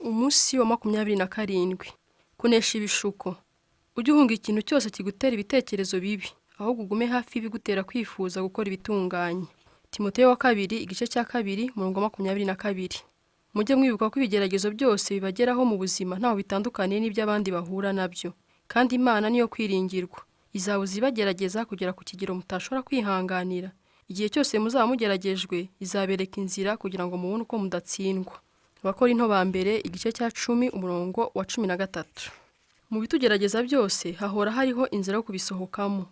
Umunsi wa 27. Kunesha ibishuko. Ujye uhunga ikintu cyose kigutera ibitekerezo bibi, ahubwo ugume hafi y'ibigutera kwifuza gukora ibitunganye. Timoteyo wa 2, igice cya 2, umurongo wa 22. Mujye mwibuka ko ibigeragezo byose bibageraho mu buzima ntaho bitandukaniye n'iby'abandi bahura nabyo. Kandi Imana niyo kwiringirwa. Izabuza ibagerageza kugera ku kigero mutashobora kwihanganira. Igihe cyose muzaba mugeragejwe, izabereka inzira kugira ngo mubone uko mudatsindwa. Abakorinto ba mbere, igice cya 10, umurongo wa 13. Mu bitugerageza byose hahora hariho inzira yo kubisohokamo.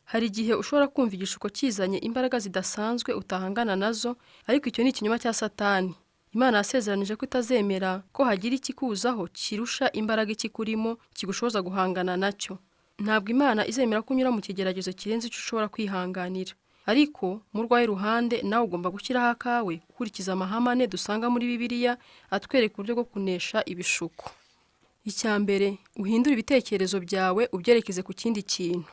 Hari igihe ushobora kumva igishuko kizanye imbaraga zidasanzwe utahangana nazo, ariko icyo ni ikinyoma cya Satani. Imana yasezeranije ko itazemera ko hagira ikikuzaho kirusha imbaraga ikikurimo kigushoboza guhangana nacyo. Ntabwo Imana izemera ko unyura mu kigeragezo kirenze icyo ushobora kwihanganira. Ariko mu rwaye ruhande nawe ugomba gushyiraho akawe ukurikiza amahame dusanga muri Bibiliya atwereka uburyo bwo kunesha ibishuko. Icya mbere, uhindure ibitekerezo byawe ubyerekeze ku kindi kintu.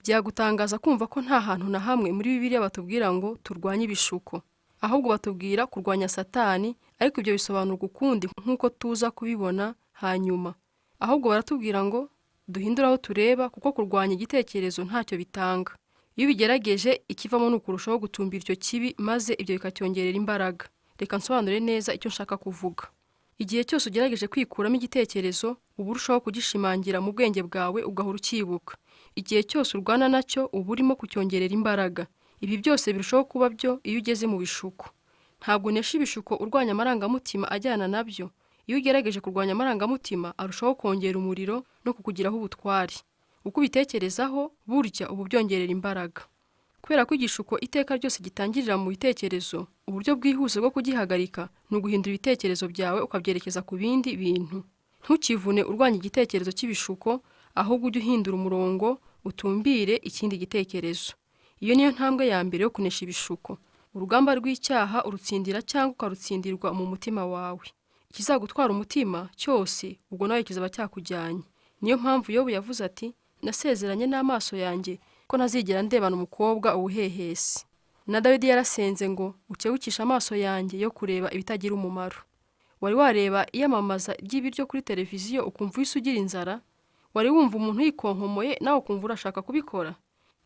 Byagutangaza kumva ko nta hantu na hamwe muri Bibiliya batubwira ngo turwanye ibishuko. Ahubwo batubwira kurwanya Satani, ariko ibyo bisobanurwa ukundi nk'uko tuza kubibona hanyuma. Ahubwo baratubwira ngo duhindure aho tureba kuko kurwanya igitekerezo ntacyo bitanga. Iyo ubigerageje ikivamo ni ukurushaho gutumbira icyo kibi maze ibyo bikacyongerera imbaraga. Reka nsobanure neza icyo nshaka kuvuga. Igihe cyose ugerageje kwikuramo igitekerezo, uba urushaho kugishimangira mu bwenge bwawe ugahora ucyibuka. Igihe cyose urwana nacyo uba urimo kucyongerera imbaraga. Ibi byose birushaho kuba byo iyo ugeze mu bishuko. Ntabwo unesha ibishuko urwanya amarangamutima ajyana nabyo. Iyo ugerageje kurwanya amarangamutima arushaho kongera umuriro no kukugiraho ubutwari. Uko ubitekerezaho burya ubu byongerera imbaraga. Kubera ko igishuko iteka ryose gitangirira mu bitekerezo, uburyo bwihuse bwo kugihagarika ni uguhindura ibitekerezo byawe ukabyerekeza ku bindi bintu. Ntukivune urwanya igitekerezo cy'ibishuko, ahubwo ujye uhindura umurongo utumbire ikindi gitekerezo. Iyo niyo ntambwe ya mbere yo kunesha ibishuko. Urugamba rw'icyaha urutsindira cyangwa ukarutsindirwa mu mutima wawe. Ikizagutwara umutima cyose ubwo nawe kizaba cyakujyanye. Niyo mpamvu Yobu yavuze ati, nasezeranye n'amaso yanjye ko ntazigera ndebana umukobwa uwuhehesi. Na Dawidi yarasenze ngo ukebukishe amaso yanjye yo kureba ibitagira umumaro. Wari wareba iyamamaza ry'ibiryo kuri televiziyo ukumva uhise ugira inzara? Wari wumva umuntu yikonkomoye nawe ukumva urashaka kubikora?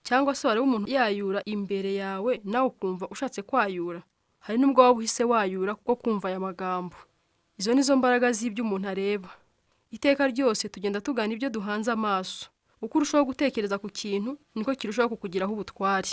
Cyangwa se wari umuntu yayura imbere yawe nawe ukumva ushatse kwayura? Hari n'ubwo waba uhise wayura kuko kumva aya magambo. Izo nizo mbaraga z'ibyo umuntu areba. Iteka ryose tugenda tugana ibyo duhanze amaso. Uko urushaho gutekereza ku kintu niko kirushaho kukugiraho ubutwari.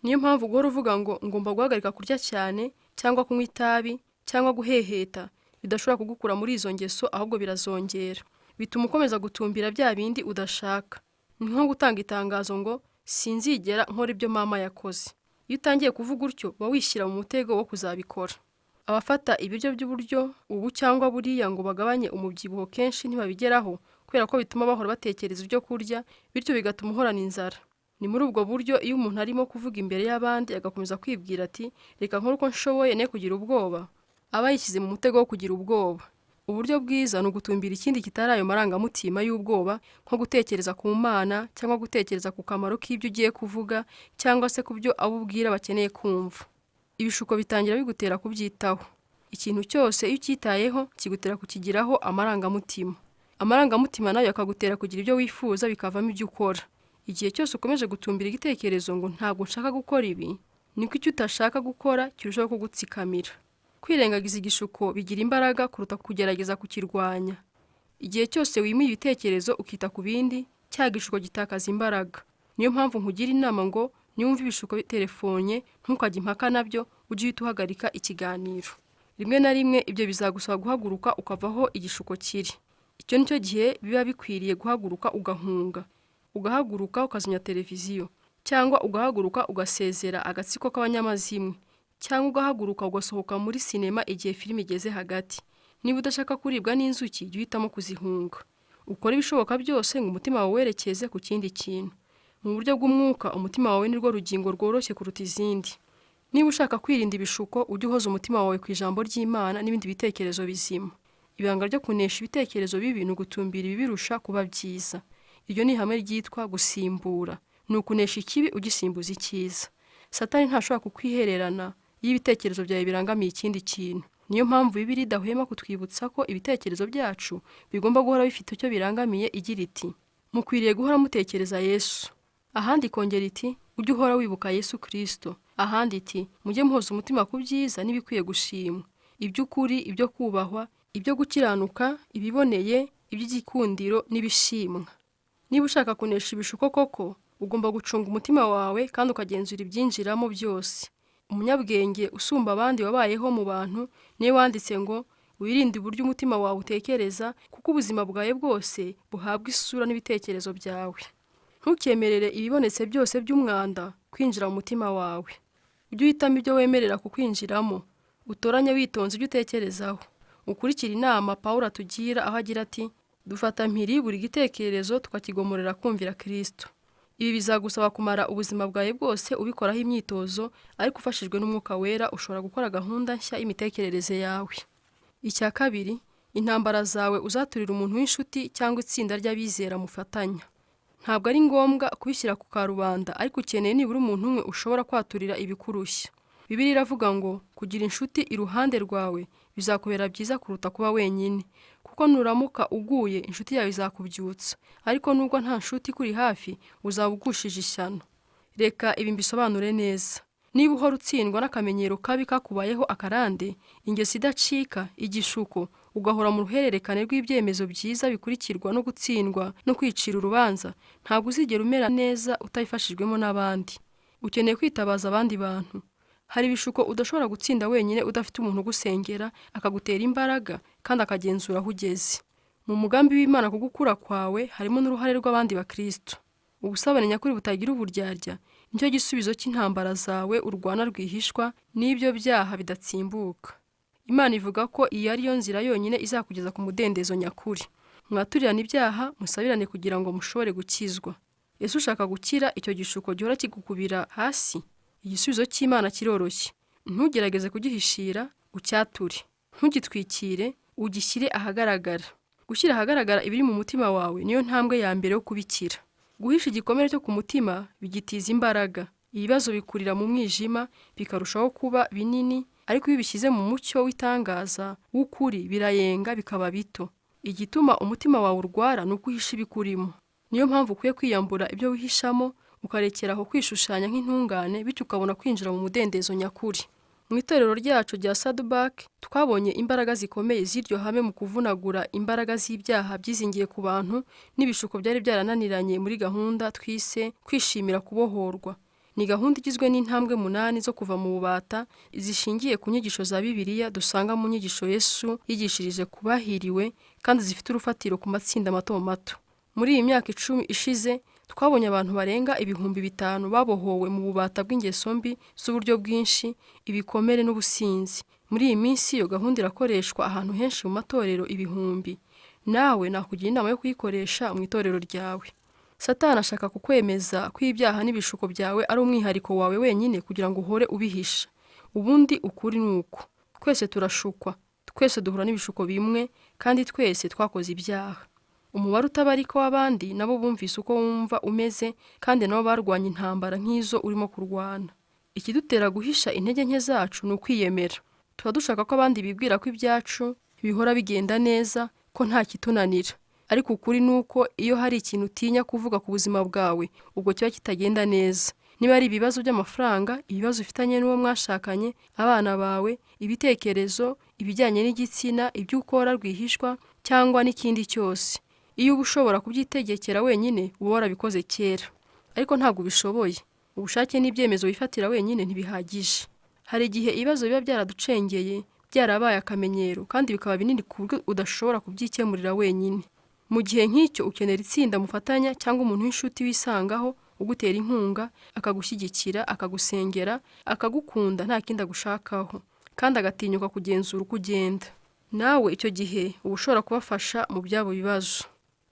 Niyo mpamvu guhora uvuga ngo ngomba guhagarika kurya cyane cyangwa kunywa itabi cyangwa guheheta bidashobora kugukura muri izo ngeso, ahubwo birazongera. Bituma ukomeza gutumbira bya bindi udashaka. Ni nko gutanga itangazo ngo sinzigera nkora ibyo mama yakoze. Iyo utangiye kuvuga utyo uba wishyira mu mutego wo kuzabikora. Abafata ibiryo by'uburyo ubu cyangwa buriya ngo bagabanye umubyibuho kenshi ntibabigeraho kubera ko bituma bahora batekereza ibyo kurya, bityo bigatuma uhorana inzara. Ni muri ubwo buryo iyo umuntu arimo kuvuga imbere y'abandi agakomeza kwibwira ati reka nkore uko nshoboye ne kugira ubwoba, aba yishyize mu mutego wo kugira ubwoba. Uburyo bwiza ni ugutumbira ikindi kitari ayo marangamutima y'ubwoba, nko gutekereza ku Mana cyangwa gutekereza ku kamaro k'ibyo ugiye kuvuga cyangwa se ku byo abo ubwira bakeneye kumva. Ibishuko bitangira bigutera kubyitaho. Ikintu cyose iyo ucyitayeho kigutera kukigiraho amarangamutima. Amarangamutima nayo akagutera kugira ibyo wifuza bikavamo ibyo ukora. Igihe cyose ukomeje gutumbira igitekerezo ngo ntabwo nshaka gukora ibi, niko icyo utashaka gukora kirushaho kugutsikamira. Kwirengagiza igishuko bigira imbaraga kuruta kugerageza kukirwanya. Igihe cyose wimuye ibitekerezo ukita ku bindi, cya gishuko gitakaza imbaraga. Niyo mpamvu nkugira inama ngo niwumva ibishuko biterefonye ntukajye impaka nabyo, ujye uhita uhagarika ikiganiro. Rimwe na rimwe ibyo bizagusaba guhaguruka ukavaho igishuko kiri. Icyo nicyo gihe biba bikwiriye guhaguruka ugahunga. Ugahaguruka ukazimya televiziyo, cyangwa ugahaguruka ugasezera agatsiko k'abanyamazimwe, cyangwa ugahaguruka ugasohoka muri sinema igihe filime igeze hagati. Niba udashaka kuribwa n'inzuki jya uhitamo kuzihunga. Ukora ibishoboka byose ngo umutima wawe werekeze ku kindi kintu. Mu buryo bw'umwuka umutima wawe ni rwo rugingo rworoshye kuruta izindi. Niba ushaka kwirinda ibishuko ujye uhoza umutima wawe ku ijambo ry'Imana n'ibindi bitekerezo bizima. Ibanga ryo kunesha ibitekerezo bibi ni ugutumbira ibibirusha kuba byiza. Iryo ni ihame ryitwa gusimbura. Ni ukunesha ikibi ugisimbuza icyiza. Satani ntashobora kukwihererana iyo ibitekerezo byawe birangamiye ikindi kintu. Niyo mpamvu Bibiliya idahwema kutwibutsa ko ibitekerezo byacu bigomba guhora bifite icyo birangamiye, igira iti mukwiriye guhora mutekereza Yesu. Ahandi ikongera iti ujye uhora wibuka Yesu Kristo. Ahandi iti mujye muhoza umutima ku byiza n'ibikwiye gushimwa, iby'ukuri, ibyo kubahwa, ibyo gukiranuka, ibiboneye, iby'igikundiro n'ibishimwa. Niba ushaka kunesha ibishuko koko, ugomba gucunga umutima wawe kandi ukagenzura ibyinjiramo byose. Umunyabwenge usumba abandi wabayeho mu bantu niwe wanditse ngo wirinde uburyo umutima wawe utekereza, kuko ubuzima bwawe bwose buhabwa isura n'ibitekerezo byawe. Ntukemerere ibibonetse byose by'umwanda kwinjira mu mutima wawe. Ujye uhitamo ibyo wemerera kukwinjiramo, utoranye witonze ibyo utekerezaho. Ukurikire inama Pawulo atugira aho agira ati dufata mpiri buri gitekerezo tukakigomorera kumvira Kristo. Ibi bizagusaba kumara ubuzima bwawe bwose ubikoraho imyitozo, ariko ufashijwe n'Umwuka Wera ushobora gukora gahunda nshya y'imitekerereze yawe. Icya kabiri, intambara zawe uzaturira umuntu w'inshuti cyangwa itsinda ry'abizera mufatanya. Ntabwo ari ngombwa kubishyira ku karubanda, ariko ukeneye nibura umuntu umwe ushobora kwaturira ibikurushya. Bibiliya iravuga ngo kugira inshuti iruhande rwawe bizakubera byiza kuruta kuba wenyine, kuko nuramuka uguye inshuti yawe izakubyutsa, ariko nubwo nta nshuti kuri hafi uzaba ugushije ishyano. Reka ibi mbisobanure neza. Niba uhora utsindwa n'akamenyero kabi kakubayeho akarande, ingeso idacika, igishuko, ugahora mu ruhererekane rw'ibyemezo byiza bikurikirwa no gutsindwa no kwicira urubanza, ntabwo uzigera umera neza utabifashijwemo n'abandi. Ukeneye kwitabaza abandi bantu. Hari ibishuko udashobora gutsinda wenyine udafite umuntu ugusengera akagutera imbaraga kandi akagenzura aho ugeze. Mu mugambi w'Imana ku gukura kwawe harimo n'uruhare rw'abandi bakristo. Ubusabane nyakuri butagira uburyarya nicyo gisubizo cy'intambara zawe urwana rwihishwa n'ibyo byaha bidatsimbuka. Imana ivuga ko iyi ariyo nzira yonyine izakugeza ku mudendezo nyakuri. Mwaturirane ibyaha, musabirane kugira ngo mushobore gukizwa. Yesu ushaka gukira icyo gishuko gihora kigukubira hasi? Igisubizo cy'Imana kiroroshye. Ntugerageze kugihishira, ucyature. Ntugitwikire, ugishyire ahagaragara. Gushyira ahagaragara ibiri mu mutima wawe niyo ntambwe ya mbere yo kubikira. Guhisha igikomere cyo ku mutima bigitiza imbaraga. Ibibazo bikurira mu mwijima bikarushaho kuba binini, ariko iyo bishyize mu mucyo w'itangaza w'ukuri birayenga bikaba bito. Igituma umutima wawe urwara ni uguhisha ibikurimo. Niyo mpamvu ukwiye kwiyambura ibyo wihishamo, ukarekeraho kwishushanya nk'intungane, bityo ukabona kwinjira mu mudendezo nyakuri. Mu itorero ryacu rya Saddleback twabonye imbaraga zikomeye z'iryo hame mu kuvunagura imbaraga z'ibyaha byizingiye ku bantu n'ibishuko byari byarananiranye muri gahunda twise kwishimira kubohorwa. Ni gahunda igizwe n'intambwe 8 zo kuva mu bubata zishingiye ku nyigisho za Bibiliya dusanga mu nyigisho Yesu yigishirije kubahiriwe kandi zifite urufatiro ku matsinda mato mato. Muri iyi myaka 10 ishize twabonye abantu barenga 5,000 babohowe mu bubata bw'ingeso mbi z'uburyo bwinshi, ibikomere n'ubusinzi. Muri iyi minsi iyo gahunda irakoreshwa ahantu henshi mu matorero 1000. Nawe nakugira inama yo kuyikoresha mu itorero ryawe. Satani ashaka kukwemeza ko ibyaha n'ibishuko byawe ari umwihariko wawe wenyine kugira ngo uhore ubihisha. Ubundi ukuri nuko twese turashukwa, twese duhura n'ibishuko bimwe, kandi twese twakoze ibyaha. Umubare utabarika w'abandi nabo bumvise uko wumva umeze, kandi nabo barwanya intambara nk'izo urimo kurwana. Ikidutera guhisha intege nke zacu ni ukwiyemera. Tuba dushaka ko abandi bibwira ko ibyacu bihora bigenda neza, ko nta kitunanira. Ariko ukuri nuko iyo hari ikintu utinya kuvuga ku buzima bwawe, ubwo kiba kitagenda neza. Niba ari ibibazo by'amafaranga, ibibazo ufitanye n'uwo mwashakanye, abana bawe, ibitekerezo, ibijyanye n'igitsina, ibyo ukora rwihishwa cyangwa n'ikindi cyose. Iyo uba ushobora kubyitegekera wenyine, uba warabikoze kera. Ariko ntabwo ubishoboye. Ubushake n'ibyemezo wifatira wenyine ntibihagije. Hari igihe ibibazo biba byaraducengeye, byarabaye akamenyero, kandi bikaba binini ku buryo udashobora kubyikemurira wenyine. Mu gihe nk'icyo ukenera itsinda mufatanya cyangwa umuntu w'inshuti wisangaho, ugutera inkunga, akagushyigikira, akagusengera, akagukunda nta kindi agushakaho, kandi agatinyuka kugenzura uko ugenda. Nawe icyo gihe uba ushobora kubafasha mu byabo bibazo.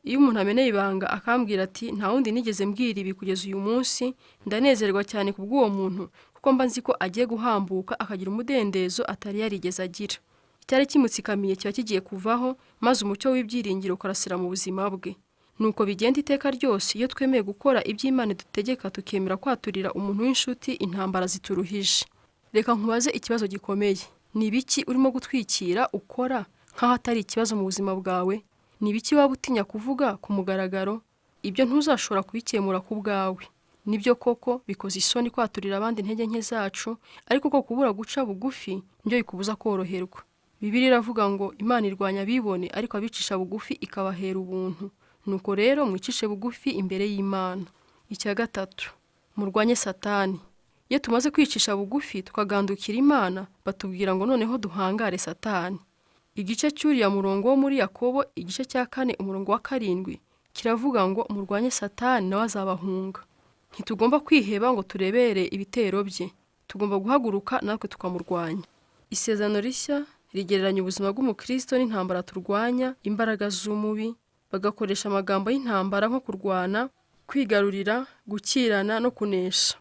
Iyo umuntu ameneye ibanga akambwira ati nta wundi nigeze mbwira ibi kugeza uyu munsi, ndanezerwa cyane kubw'uwo muntu, kuko mba nzi ko agiye guhambuka akagira umudendezo atari yarigeze agira. Icyari kimutsikamiye kiba kigiye kuvaho, maze umucyo w'ibyiringiro ukarasira mu buzima bwe. Nuko bigenda iteka ryose iyo twemeye gukora iby'Imana dutegeka, tukemera kwaturira umuntu w'inshuti intambara zituruhije. Reka nkubaze ikibazo gikomeye. Ni ibiki urimo gutwikira ukora nk'aho atari ikibazo mu buzima bwawe? Ni ibiki waba utinya kuvuga ku mugaragaro? Ibyo ntuzashobora kubikemura ku bwawe. Nibyo koko bikoze isoni kwaturira abandi intege nke zacu, ariko ko kubura guca bugufi nibyo bikubuza koroherwa. Bibiliya iravuga ngo Imana irwanya abibone, ariko abicisha bugufi ikabahera ubuntu. Nuko rero mwicishe bugufi imbere y'Imana. Icya gatatu, murwanye Satani. Iyo tumaze kwicisha bugufi tukagandukira Imana, batubwira ngo noneho duhangare Satani. Igice cy'uriya murongo wo muri Yakobo, igice cya 4 umurongo wa 7, kiravuga ngo murwanye Satani nawe azabahunga. Ntitugomba kwiheba ngo turebere ibitero bye. Tugomba guhaguruka natwe tukamurwanya. Isezerano rishya rigereranya ubuzima bw'umukristo n'intambara turwanya, imbaraga z'umubi, bagakoresha amagambo y'intambara nko kurwana, kwigarurira, gukirana no kunesha.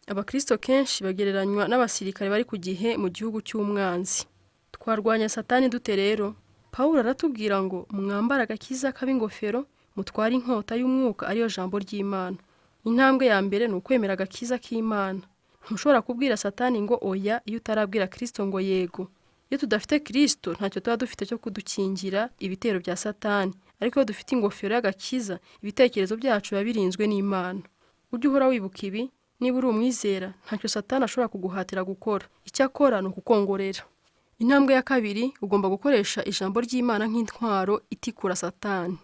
Abakristo kenshi bagereranywa n'abasirikare bari ku gihe mu gihugu cy'umwanzi. Twarwanya Satani dute rero? Pawulo aratubwira ngo mwambara agakiza k'ab'ingofero, mutware inkota y'umwuka ariyo jambo ry'Imana. Intambwe ya mbere ni ukwemera agakiza k'Imana. Ntushobora kubwira Satani ngo oya iyo utarabwira Kristo ngo yego. Iyo tudafite Kristo ntacyo tuba dufite cyo kudukingira ibitero bya Satani, ariko iyo dufite ingofero y'agakiza, ibitekerezo byacu biba birinzwe n'Imana. Ujye uhora wibuka ibi, niba uri umwizera ntacyo Satani ashobora kuguhatira gukora. Icyo akora ni ukukongorera. Intambwe ya kabiri, ugomba gukoresha ijambo ry'Imana nk'intwaro itikura Satani.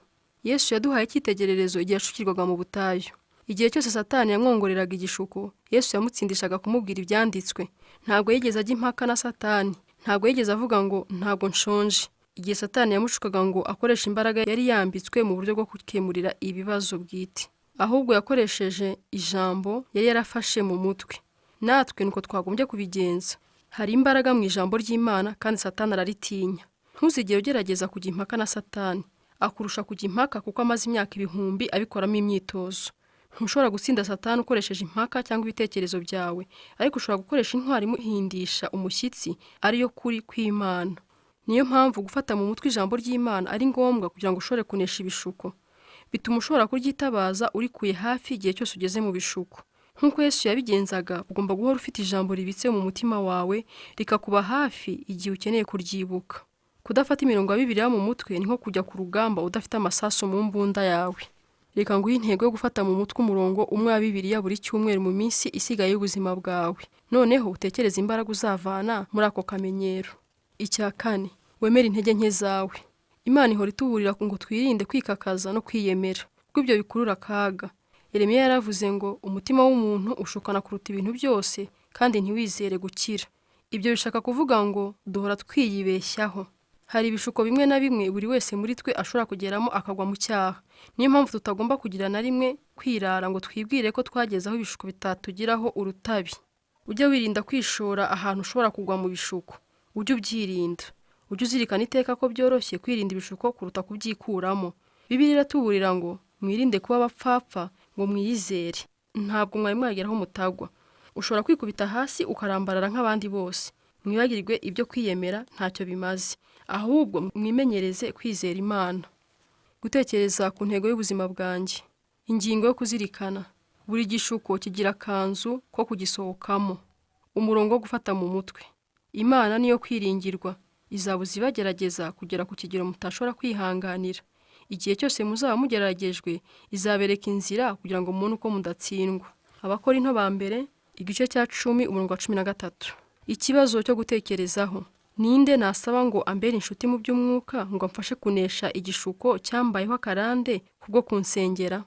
Yesu yaduhaye icyitegererezo igihe yashukirwaga mu butayu. Igihe cyose Satani yamwongoreraga igishuko, Yesu yamutsindishaga kumubwira ibyanditswe. Ntabwo yigeze ajya impaka na Satani. Ntabwo yigeze avuga ngo ntabwo nshonje. Igihe Satani yamushukaga ngo akoresha imbaraga yari yambitswe mu buryo bwo gukemurira ibibazo bwite, ahubwo yakoresheje ijambo yari yarafashe mu mutwe. Natwe nuko twagombye kubigenza. Hari imbaraga mu ijambo ry'Imana kandi Satani araritinya. Ntuzigere ugerageza kujya impaka na Satani. Akurusha kujya impaka kuko amaze imyaka ibihumbi abikoramo imyitozo. Ntushobora gutsinda Satani ukoresheje impaka cyangwa ibitekerezo byawe, ariko ushobora gukoresha intwari imuhindisha umushyitsi, ariyo kuri kw'Imana. Niyo mpamvu gufata mu mutwe ijambo ry'Imana ari ngombwa kugira ngo ushobore kunesha ibishuko. Bituma ushobora kuryitabaza urikuye hafi igihe cyose ugeze mu bishuko. Nk'uko Yesu yabigenzaga, ugomba guhora ufite ijambo ribitse mu mutima wawe, rikakuba hafi igihe ukeneye kuryibuka. Kudafata imirongo ya Bibiliya mu mutwe ni nko kujya ku rugamba udafite amasasu mu mbunda yawe. Reka nguhe intego yo gufata mu mutwe umurongo umwe wa Bibiliya buri cyumweru mu minsi isigaye y'ubuzima bwawe. Noneho utekereze imbaraga uzavana muri ako kamenyero. Icya 4, wemere intege nke zawe. Imana ihora ituburira ngo twirinde kwikakaza no kwiyemera, kuko ibyo bikurura akaga. Yeremiya yaravuze ngo umutima w'umuntu ushukana kuruta ibintu byose, kandi ntiwizere gukira. Ibyo bishaka kuvuga ngo duhora twiyibeshyaho. Hari ibishuko bimwe na bimwe buri wese muri twe ashobora kugeramo akagwa mu cyaha. Niyo mpamvu tutagomba kugira na rimwe kwirara ngo twibwire ko twagezaho ibishuko bitatugiraho urutabi. Ujye wirinda kwishora ahantu ushobora kugwa mu bishuko. Ujye ubyirinda. Ujye uzirikana iteka ko byoroshye kwirinda ibishuko kuruta kubyikuramo. Bibiliya iratuburira ngo mwirinde kuba abapfapfa ngo mwiyizere. Ntabwo mwari mwageraho mutagwa. Ushobora kwikubita hasi ukarambarara nk'abandi bose. Mwibagirwe ibyo kwiyemera ntacyo bimaze. Ahubwo mwimenyereze kwizera Imana. Gutekereza ku ntego y'ubuzima bwanjye. Ingingo yo kuzirikana. Buri gishuko kigira akanzu ko kugisohokamo. Umurongo wo gufata mu mutwe. Imana niyo kwiringirwa. Izabuza ibagerageza kugera ku kigero mutashobora kwihanganira. Igihe cyose muzaba mugeragejwe, izabereka inzira kugira ngo mubone uko mudatsindwa. Abakorinto ba mbere, igice cya 10 umurongo wa 13. Ikibazo cyo gutekerezaho. Ninde nasaba ngo ambere inshuti mu by'umwuka ngo amfashe kunesha igishuko cyambayeho akarande kubwo kunsengera?